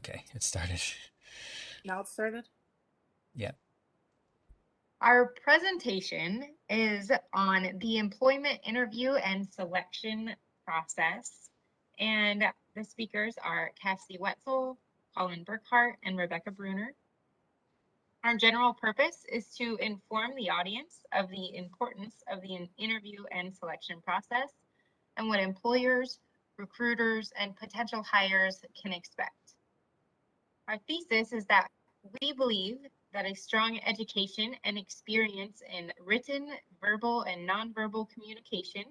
Okay, it started. Now it started? Yeah. Our presentation is on the employment interview and selection process. And the speakers are Cassie Wetzel, Colin Burkhart, and Rebecca Bruner. Our general purpose is to inform the audience of the importance of the interview and selection process and what employers, recruiters, and potential hires can expect. Our thesis is that we believe that a strong education and experience in written, verbal, and nonverbal communication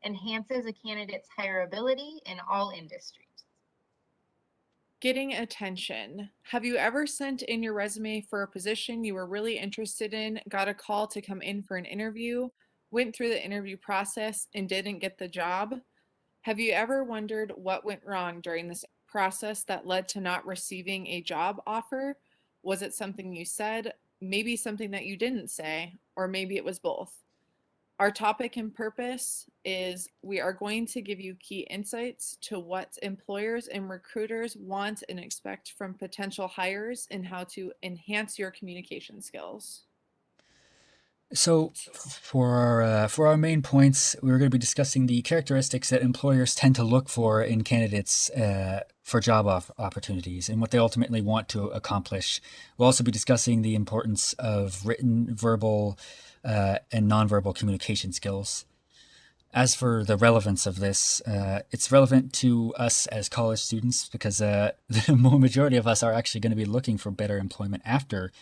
enhances a candidate's hireability in all industries. Getting attention. Have you ever sent in your resume for a position you were really interested in, got a call to come in for an interview, went through the interview process, and didn't get the job? Have you ever wondered what went wrong during this process that led to not receiving a job offer? Was it something you said, maybe something that you didn't say, or maybe it was both? Our topic and purpose is we are going to give you key insights to what employers and recruiters want and expect from potential hires and how to enhance your communication skills. So for our main points, we're going to be discussing the characteristics that employers tend to look for in candidates for job opportunities and what they ultimately want to accomplish. We'll also be discussing the importance of written, verbal, and nonverbal communication skills. As for the relevance of this, it's relevant to us as college students because the majority of us are actually going to be looking for better employment after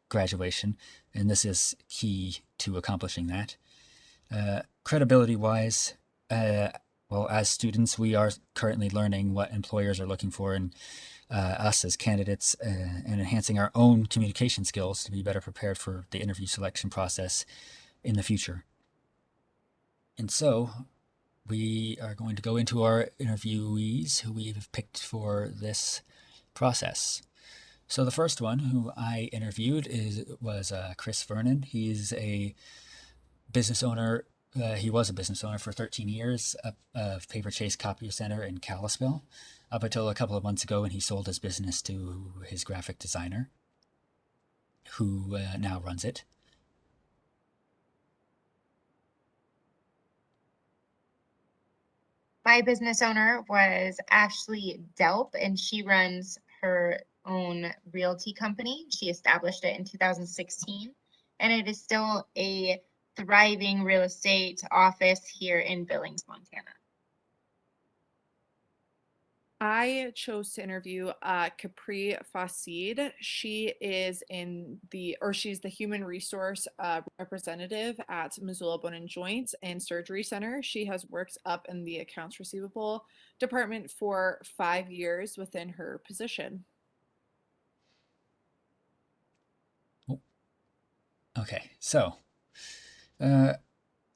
graduation, and this is key to accomplishing that. Credibility wise, well, as students, we are currently learning what employers are looking for in us as candidates and enhancing our own communication skills to be better prepared for the interview selection process in the future. And so, we are going to go into our interviewees who we've picked for this process. So the first one who I interviewed was Chris Vernon. He's a business owner. He was a business owner for 13 years of Paper Chase Copier Center in Kalispell, up until a couple of months ago when he sold his business to his graphic designer, who now runs it. My business owner was Ashley Delp, and she runs her own realty company. She established it in 2016, and it is still a thriving real estate office here in Billings, Montana. I chose to interview Capri Fasid. She's the human resource representative at Missoula Bone and Joint and Surgery Center. She has worked up in the accounts receivable department for 5 years within her position. Oh, okay, so uh,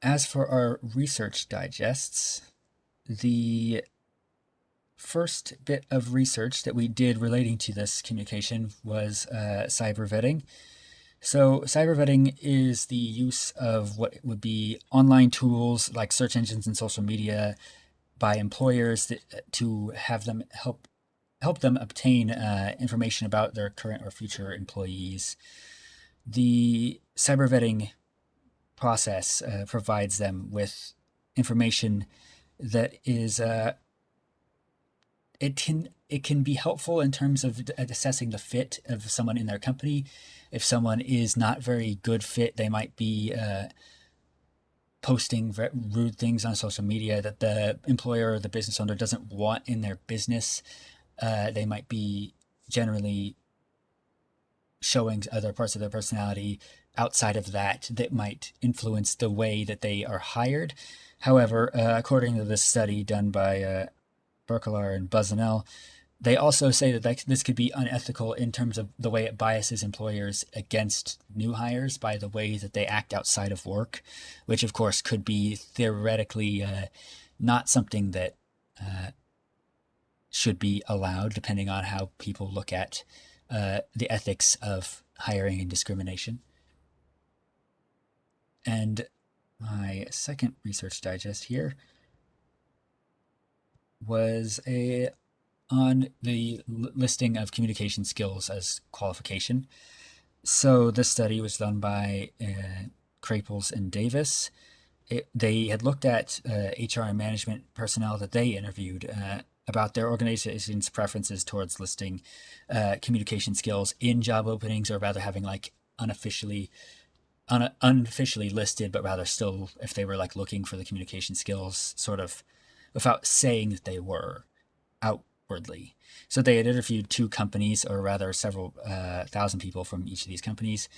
as for our research digests, the first bit of research that we did relating to this communication was cyber vetting. So, cyber vetting is the use of what would be online tools like search engines and social media by employers to have them help them obtain information about their current or future employees. The cyber vetting process provides them with information that is it can be helpful in terms of assessing the fit of someone in their company. If someone is not very good fit, they might be posting rude things on social media that the employer or the business owner doesn't want in their business. They might be generally showing other parts of their personality outside of that might influence the way that they are hired. However, according to this study done by Berkelar and Buzzanell, they also say that this could be unethical in terms of the way it biases employers against new hires by the way that they act outside of work, which of course could be theoretically not something that should be allowed, depending on how people look at the ethics of hiring and discrimination. And my second research digest here was on the listing of communication skills as qualification. So this study was done by Craples and Davis. They had looked at HR and management personnel that they interviewed about their organization's preferences towards listing communication skills in job openings, or rather having like unofficially listed, but rather still, if they were like looking for the communication skills, sort of without saying that they were outwardly. So they had interviewed 2 companies, or rather several thousand people from each of these companies,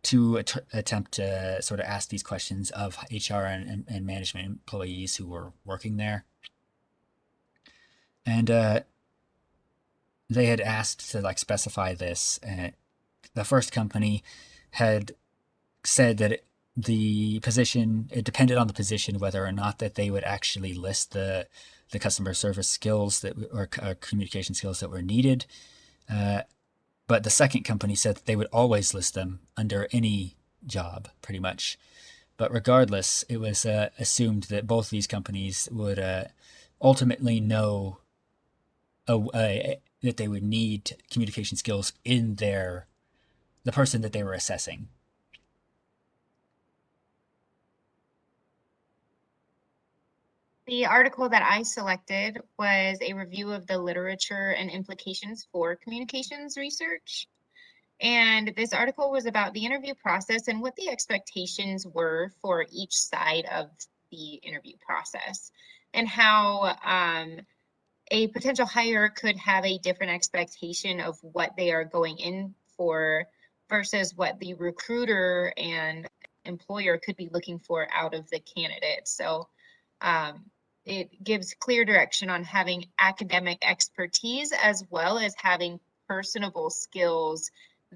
to attempt to sort of ask these questions of HR and management employees who were working there. And they had asked to like specify this. The first company had said that the position, it depended on the position whether or not that they would actually list the customer service skills that or communication skills that were needed. But the second company said that they would always list them under any job, pretty much. But regardless, it was assumed that both these companies would ultimately know that they would need communication skills in the person that they were assessing. The article that I selected was a review of the literature and implications for communications research. And this article was about the interview process and what the expectations were for each side of the interview process, and how a potential hire could have a different expectation of what they are going in for versus what the recruiter and employer could be looking for out of the candidate. So it gives clear direction on having academic expertise as well as having personable skills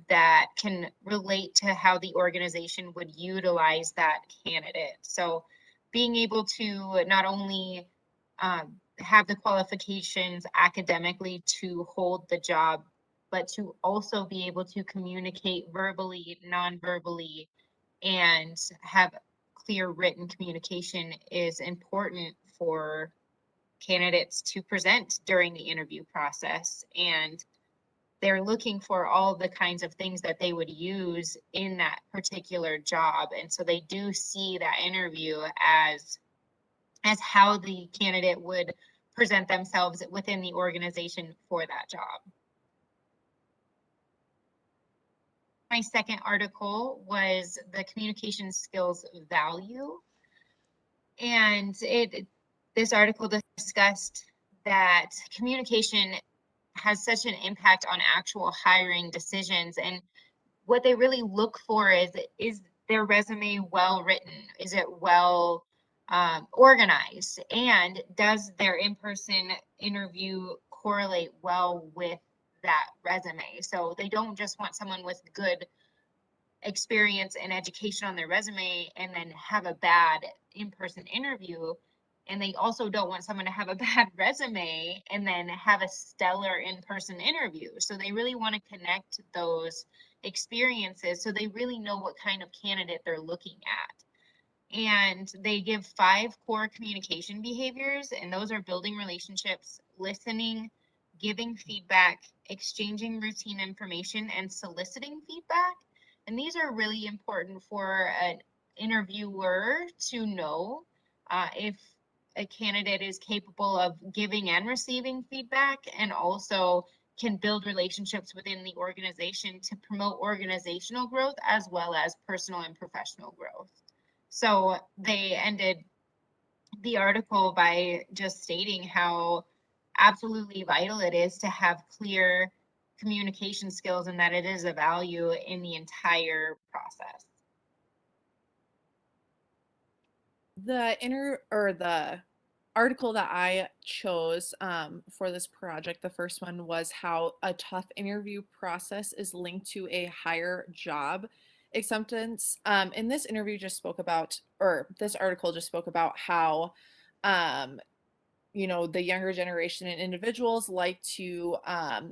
that can relate to how the organization would utilize that candidate. So being able to not only have the qualifications academically to hold the job, but to also be able to communicate verbally, non-verbally, and have clear written communication is important for candidates to present during the interview process. And they're looking for all the kinds of things that they would use in that particular job. And so they do see that interview as how the candidate would present themselves within the organization for that job. My second article was the communication skills value. And this article discussed that communication has such an impact on actual hiring decisions. And what they really look for is their resume well written? Is it well organized? And does their in-person interview correlate well with that resume? So they don't just want someone with good experience and education on their resume and then have a bad in-person interview. And they also don't want someone to have a bad resume and then have a stellar in-person interview. So they really want to connect those experiences so they really know what kind of candidate they're looking at. And they give 5 core communication behaviors, and those are building relationships, listening, giving feedback, exchanging routine information, and soliciting feedback. And these are really important for an interviewer to know if a candidate is capable of giving and receiving feedback, and also can build relationships within the organization to promote organizational growth as well as personal and professional growth. So they ended the article by just stating how absolutely vital it is to have clear communication skills and that it is a value in the entire process. The article that I chose for this project, the first one, was how a tough interview process is linked to a higher job acceptance. And this interview just spoke about, or this article just spoke about how, the younger generation and individuals like to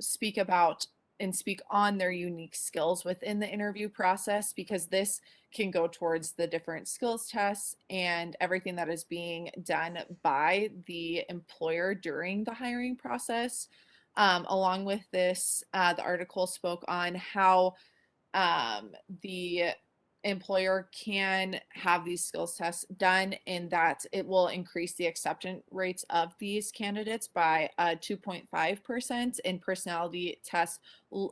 speak about and speak on their unique skills within the interview process, because this can go towards the different skills tests and everything that is being done by the employer during the hiring process. Along with this, the article spoke on how the employer can have these skills tests done, and that it will increase the acceptance rates of these candidates by 2.5%, and personality tests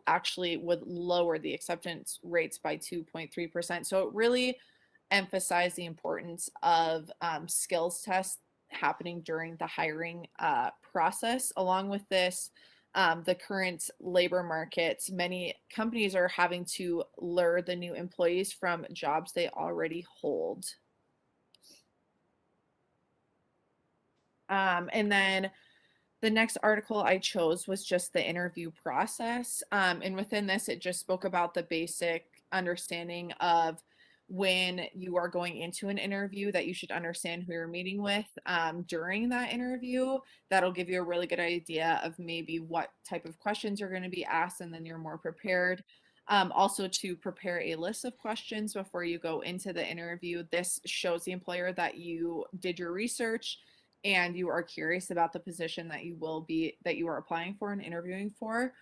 actually would lower the acceptance rates by 2.3%. So it really emphasized the importance of skills tests happening during the hiring process. Along with this, the current labor markets, many companies are having to lure the new employees from jobs they already hold. And then the next article I chose was just the interview process. And within this, it just spoke about the basic understanding of when you are going into an interview, that you should understand who you're meeting with during that interview. That'll give you a really good idea of maybe what type of questions you're going to be asked, and then you're more prepared. Also, to prepare a list of questions before you go into the interview. This shows the employer that you did your research and you are curious about the position that you are applying for and interviewing for.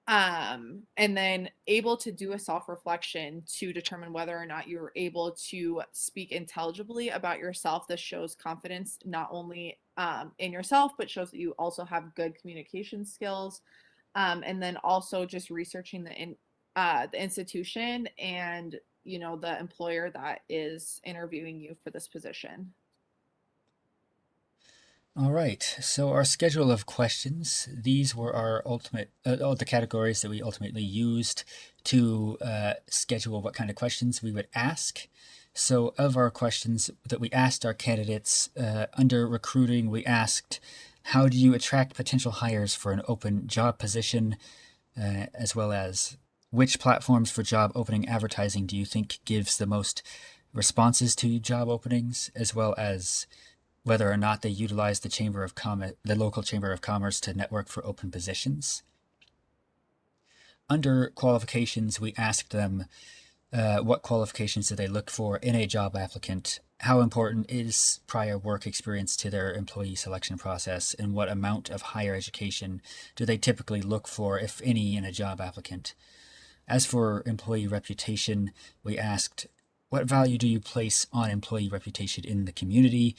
And then able to do a self-reflection to determine whether or not you're able to speak intelligibly about yourself. This shows confidence not only in yourself, but shows that you also have good communication skills. And then also just researching the institution and the employer that is interviewing you for this position. All right. So our schedule of questions, these were our all the categories that we ultimately used to schedule what kind of questions we would ask. So of our questions that we asked our candidates, under recruiting, we asked, how do you attract potential hires for an open job position, as well as which platforms for job opening advertising do you think gives the most responses to job openings, as well as whether or not they utilize the local chamber of commerce to network for open positions. Under qualifications, we asked them what qualifications do they look for in a job applicant, how important is prior work experience to their employee selection process, and what amount of higher education do they typically look for, if any, in a job applicant. As for employee reputation, we asked, what value do you place on employee reputation in the community?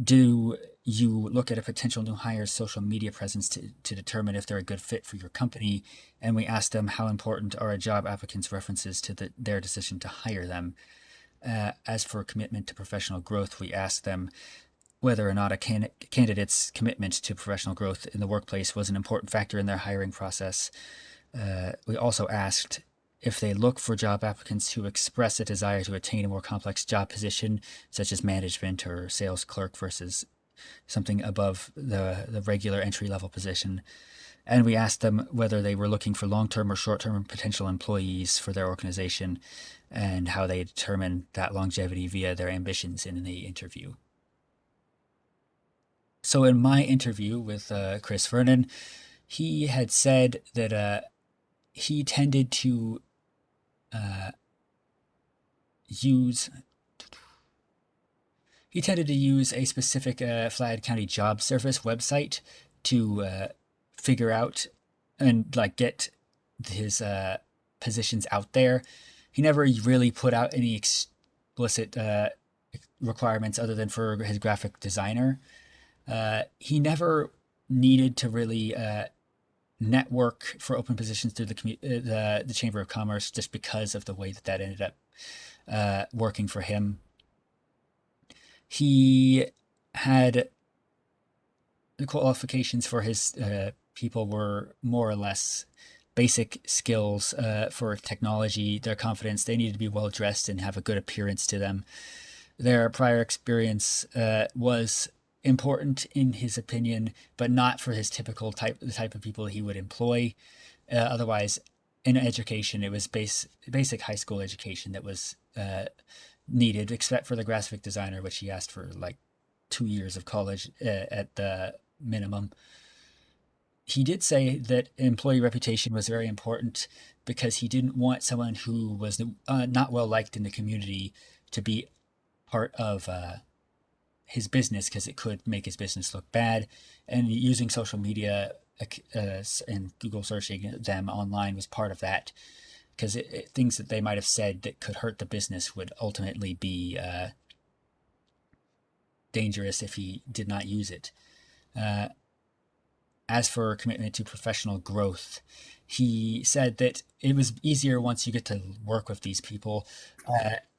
Do you look at a potential new hire's social media presence to determine if they're a good fit for your company? And we asked them, how important are a job applicant's references to their decision to hire them? As for commitment to professional growth, we asked them whether or not a candidate's commitment to professional growth in the workplace was an important factor in their hiring process. We also asked if they look for job applicants who express a desire to attain a more complex job position, such as management or sales clerk, versus something above the regular entry-level position. And we asked them whether they were looking for long-term or short-term potential employees for their organization, and how they determine that longevity via their ambitions in the interview. So in my interview with Chris Vernon, he had said that he tended to use a specific Flathead County Job Service website to figure out and get his positions out there. He never really put out any explicit requirements other than for his graphic designer. He never needed to really network for open positions through the Chamber of Commerce, just because of the way that ended up working for him. He had the qualifications for his people were more or less basic skills for technology, their confidence. They needed to be well dressed and have a good appearance to them. Their prior experience was important in his opinion, but not for his the type of people he would employ. Otherwise, in education, it was basic high school education that was needed, except for the graphic designer, which he asked for 2 years of college at the minimum. He did say that employee reputation was very important because he didn't want someone who was not well liked in the community to be part of his business, because it could make his business look bad. And using social media and Google searching them online was part of that, because things that they might have said that could hurt the business would ultimately be dangerous if he did not use it. As for commitment to professional growth, he said that it was easier once you get to work with these people,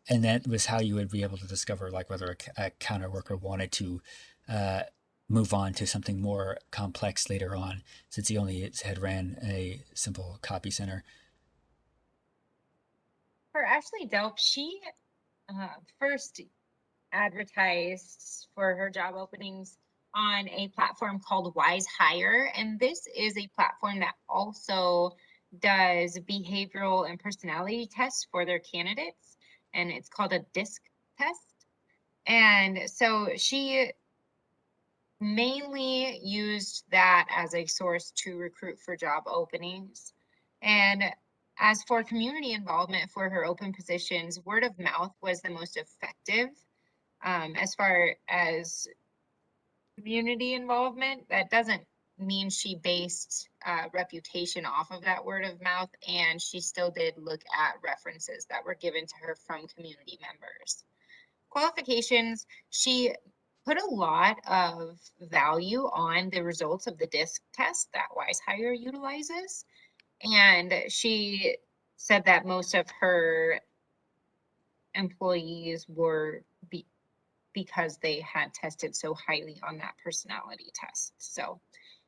and that was how you would be able to discover like whether a counter worker wanted to move on to something more complex later on, since he only had ran a simple copy center. For Ashley Delp, she first advertised for her job openings on a platform called Wise Hire. And this is a platform that also does behavioral and personality tests for their candidates. And it's called a DISC test. And so she mainly used that as a source to recruit for job openings. And as for community involvement for her open positions, word of mouth was the most effective. As far as community involvement, that doesn't mean she based reputation off of that word of mouth, and she still did look at references that were given to her from community members. Qualifications, she put a lot of value on the results of the DISC test that Wise Hire utilizes, and she said that most of her employees were because they had tested so highly on that personality test. So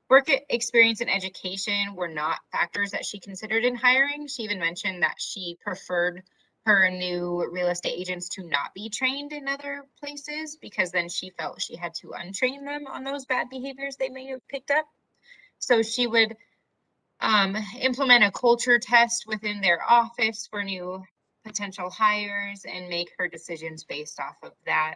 work experience and education were not factors that she considered in hiring. She even mentioned that she preferred her new real estate agents to not be trained in other places, because then she felt she had to untrain them on those bad behaviors they may have picked up. So she would implement a culture test within their office for new potential hires and make her decisions based off of that.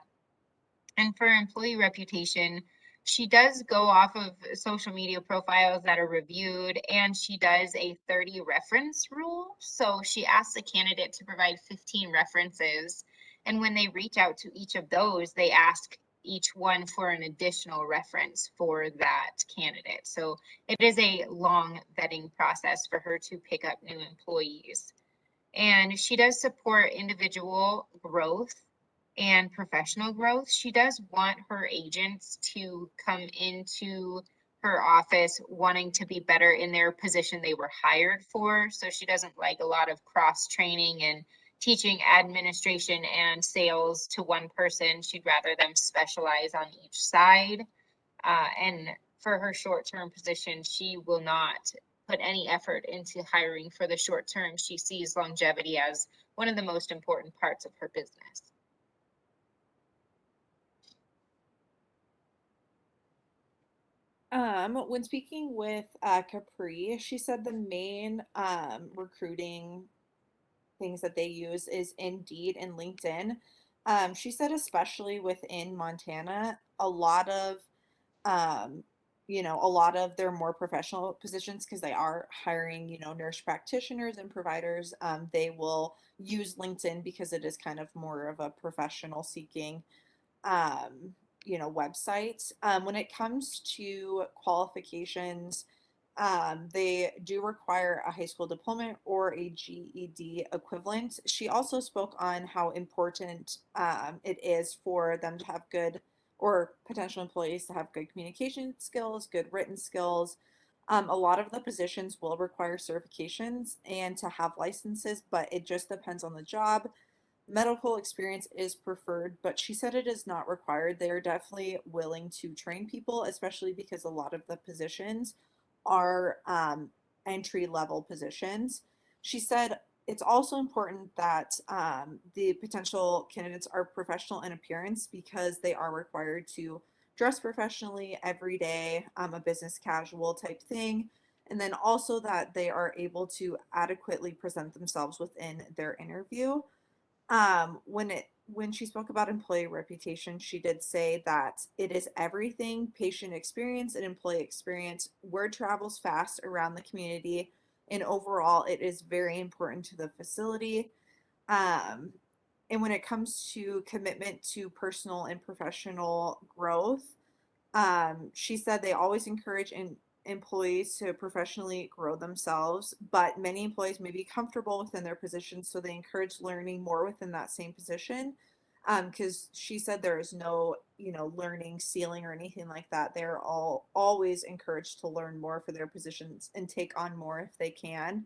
And for employee reputation, she does go off of social media profiles that are reviewed, and she does a 30 reference rule. So she asks the candidate to provide 15 references. And when they reach out to each of those, they ask each one for an additional reference for that candidate. So it is a long vetting process for her to pick up new employees. And she does support individual growth and professional growth. She does want her agents to come into her office wanting to be better in their position they were hired for. So she doesn't like a lot of cross training and teaching administration and sales to one person. She'd rather them specialize on each side. And for her short-term position, she will not put any effort into hiring for the short term. She sees longevity as one of the most important parts of her business. When speaking with Capri, she said the main recruiting things that they use is Indeed and LinkedIn. She said especially within Montana, um, a lot of their more professional positions, because they are hiring, nurse practitioners and providers, they will use LinkedIn because it is kind of more of a professional seeking um, websites. When it comes to qualifications, they do require a high school diploma or a GED equivalent. She also spoke on how important it is for them to have good, or potential employees to have good communication skills, good written skills. A lot of the positions will require certifications and to have licenses, but it just depends on the job. Medical experience is preferred, but she said it is not required. They are definitely willing to train people, especially because a lot of the positions are entry level positions. She said it's also important that the potential candidates are professional in appearance, because they are required to dress professionally every day, a business casual type thing. And then also that they are able to adequately present themselves within their interview. When she spoke about employee reputation, she did say that it is everything: patient experience and employee experience. Word travels fast around the community, and overall, it is very important to the facility. Um, and when it comes to commitment to personal and professional growth, she said they always encourage employees to professionally grow themselves, but many employees may be comfortable within their position, so they encourage learning more within that same position. Because she said there is no, learning ceiling or anything like that. They're all always encouraged to learn more for their positions and take on more if they can.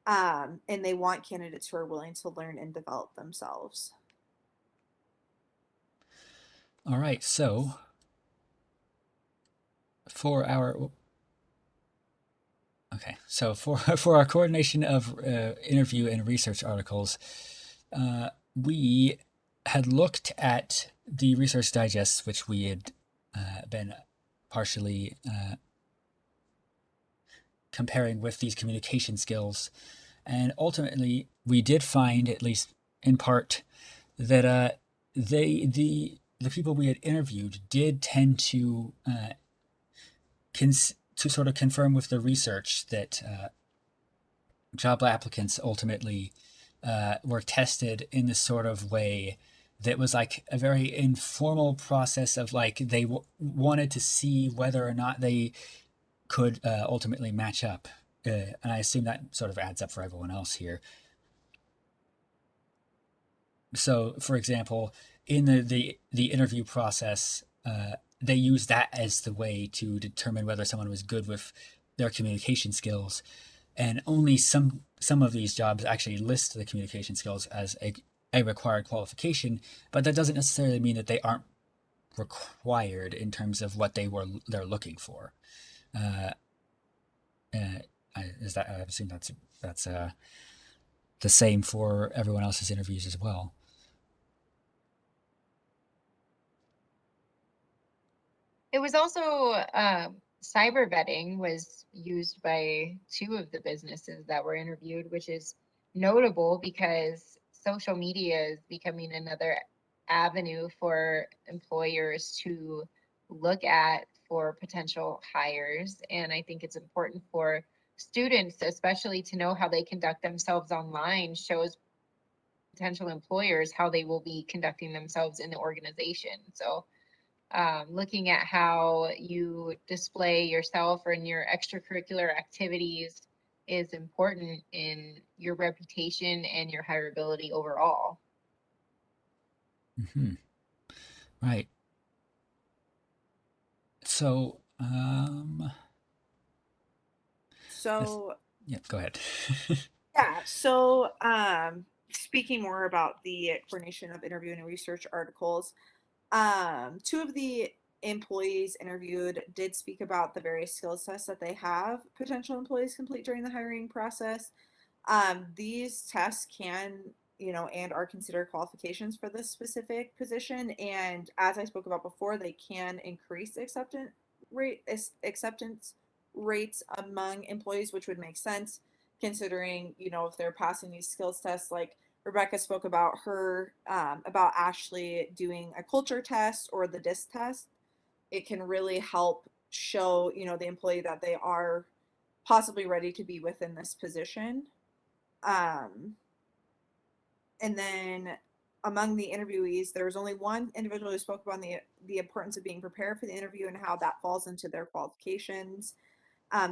And they want candidates who are willing to learn and develop themselves. All right, so for our for our coordination of interview and research articles, we had looked at the Research Digest, which we had been partially comparing with these communication skills, and ultimately we did find, at least in part, that the people we had interviewed did tend to to sort of confirm with the research that job applicants ultimately were tested in this sort of way that was like a very informal process of like they wanted to see whether or not they could ultimately match up. And I assume that sort of adds up for everyone else here. So, for example, in the interview process, they use that as the way to determine whether someone was good with their communication skills, and only some of these jobs actually list the communication skills as a required qualification, but that doesn't necessarily mean that they aren't required in terms of what they're looking for. I assume that's the same for everyone else's interviews as well. It was also cyber vetting was used by 2 of the businesses that were interviewed, which is notable because social media is becoming another avenue for employers to look at for potential hires. And I think it's important for students, especially to know how they conduct themselves online, shows potential employers how they will be conducting themselves in the organization. So looking at how you display yourself or in your extracurricular activities is important in your reputation and your hireability overall. Mm-hmm. Right. So, So, yeah, go ahead. yeah, so speaking more about the coordination of interview and research articles, 2 of the employees interviewed did speak about the various skills tests that they have potential employees complete during the hiring process. These tests can, and are considered qualifications for this specific position. And as I spoke about before, they can increase acceptance rates among employees, which would make sense considering, if they're passing these skills tests. Like Rebecca spoke about about Ashley doing a culture test or the DISC test. It can really help show, the employee that they are possibly ready to be within this position. Um, and then among the interviewees, there was only one individual who spoke about the importance of being prepared for the interview and how that falls into their qualifications.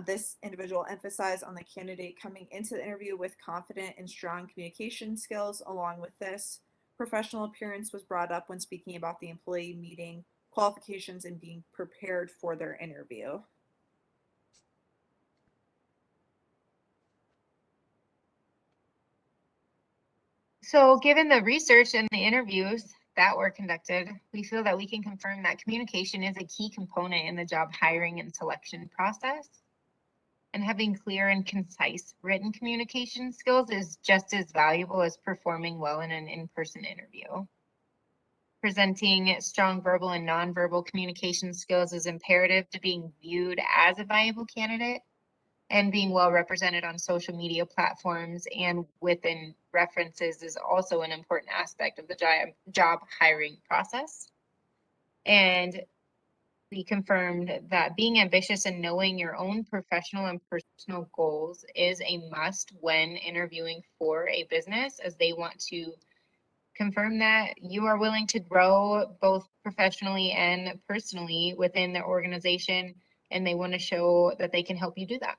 This individual emphasized on the candidate coming into the interview with confident and strong communication skills. Along with this, professional appearance was brought up when speaking about the employee meeting qualifications and being prepared for their interview. So given the research and the interviews that were conducted, we feel that we can confirm that communication is a key component in the job hiring and selection process. And having clear and concise written communication skills is just as valuable as performing well in an in-person interview. Presenting strong verbal and nonverbal communication skills is imperative to being viewed as a viable candidate, and being well represented on social media platforms and within references is also an important aspect of the job hiring process. And we confirmed that being ambitious and knowing your own professional and personal goals is a must when interviewing for a business, as they want to confirm that you are willing to grow both professionally and personally within their organization, and they want to show that they can help you do that.